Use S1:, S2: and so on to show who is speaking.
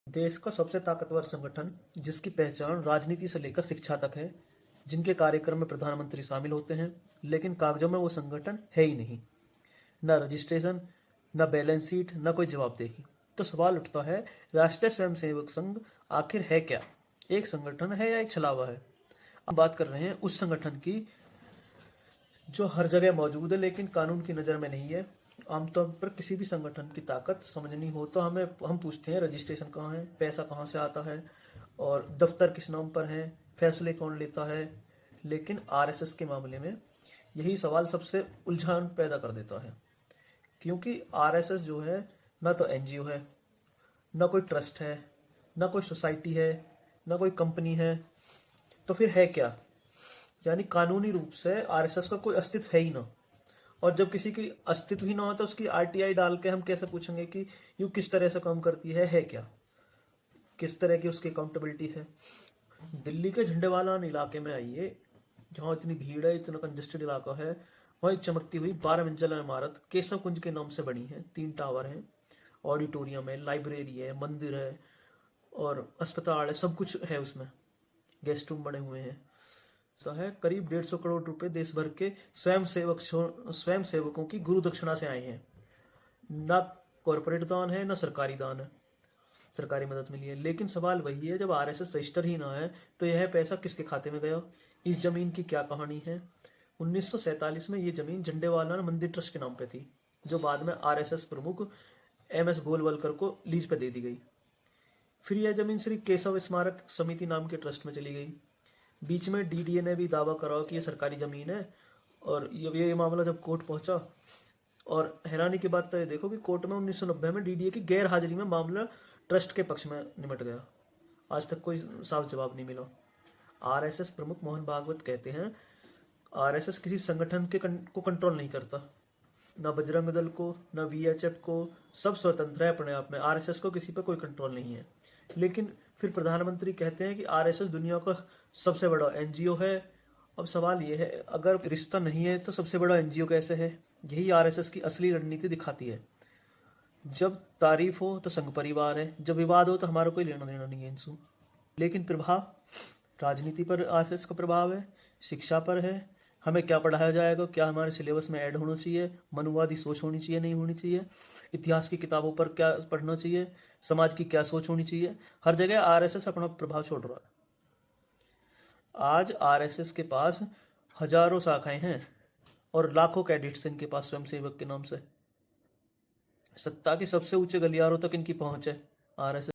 S1: देश का सबसे ताकतवर संगठन जिसकी पहचान राजनीति से लेकर शिक्षा तक है, जिनके कार्यक्रम में प्रधानमंत्री शामिल होते हैं, लेकिन कागजों में वो संगठन है ही नहीं। न रजिस्ट्रेशन, न बैलेंस शीट, न कोई जवाबदेही। तो सवाल उठता है, राष्ट्रीय स्वयंसेवक संघ आखिर है क्या? एक संगठन है या एक छलावा है? हम बात कर रहे हैं उस संगठन की जो हर जगह मौजूद है लेकिन कानून की नज़र में नहीं है। आमतौर पर किसी भी संगठन की ताकत समझनी हो तो हम पूछते हैं रजिस्ट्रेशन कहाँ है, पैसा कहाँ से आता है और दफ्तर किस नाम पर है, फैसले कौन लेता है। लेकिन आरएसएस के मामले में यही सवाल सबसे उलझन पैदा कर देता है, क्योंकि आरएसएस जो है ना तो एनजीओ है, ना कोई ट्रस्ट है, ना कोई सोसाइटी है, ना कोई कंपनी है। तो फिर है क्या? यानी कानूनी रूप से आरएसएस का कोई अस्तित्व है ही ना। और जब किसी की अस्तित्व ही ना हो तो उसकी आरटीआई डाल के हम कैसे पूछेंगे कि यू किस तरह से काम करती है क्या, किस तरह की उसकी अकाउंटेबिलिटी है। दिल्ली के झंडेवालान इलाके में आइए, जहाँ इतनी भीड़ है, इतना कंजेस्टेड इलाका है, वहाँ एक चमकती हुई 12 मंजिला इमारत केशव कुंज के नाम से बनी है। 3 टावर हैं, ऑडिटोरियम है, लाइब्रेरी है, मंदिर है और अस्पताल है, सब कुछ है उसमें। गेस्ट रूम बने हुए हैं। है करीब 150 करोड़ रुपए देश भर के स्वयं सेवकों की गुरु दक्षिणा से आए हैं। ना कॉरपोरेट दान है, ना सरकारी दान है, सरकारी मदद मिली है। लेकिन सवाल वही है, जब आरएसएस रजिस्टर ही ना है तो यह पैसा किसके खाते में गया? इस जमीन की क्या कहानी है? 1947 में ये जमीन झंडेवालान मंदिर ट्रस्ट के नाम पे थी, जो बाद में आरएसएस प्रमुख एमएस गोलवलकर को लीज पे दे दी गई। फिर यह जमीन श्री केशव स्मारक समिति नाम के ट्रस्ट में चली गई। बीच में डीडीए ने भी दावा करा कि ये सरकारी जमीन है। और ये मामला जब कोर्ट पहुंचा, और हैरानी की बात तो ये देखो कि कोर्ट में 1990 में डीडीए की गैर हाजिरी में मामला ट्रस्ट के पक्ष में निमट गया। आज तक कोई साफ जवाब नहीं मिला। आरएसएस प्रमुख मोहन भागवत कहते हैं, आरएसएस किसी संगठन को कंट्रोल नहीं करता, ना बजरंग दल को, ना वीएचएफ को, सब स्वतंत्र है अपने आप में। आरएसएस को किसी पर कोई कंट्रोल नहीं है। लेकिन फिर प्रधानमंत्री कहते हैं कि आरएसएस दुनिया का सबसे बड़ा एनजीओ है। अब सवाल ये है, अगर रिश्ता नहीं है तो सबसे बड़ा एनजीओ कैसे है? यही आरएसएस की असली रणनीति दिखाती है। जब तारीफ हो तो संघ परिवार है, जब विवाद हो तो हमारा कोई लेना देना नहीं है इनसे। लेकिन प्रभाव, राजनीति पर आरएसएस का प्रभाव है, शिक्षा पर है, हमें क्या पढ़ाया जाएगा, क्या हमारे सिलेबस में ऐड होना चाहिए, मनुवादी सोच होनी चाहिए नहीं होनी चाहिए, इतिहास की किताबों पर क्या पढ़ना चाहिए, समाज की क्या सोच होनी चाहिए। हर जगह आरएसएस अपना प्रभाव छोड़ रहा है। आज आरएसएस के पास हजारों शाखाएं हैं और लाखों कैडेट्स इनके पास स्वयंसेवक के नाम से। सत्ता के सबसे ऊंचे गलियारों तक इनकी पहुंच है आरएसएस।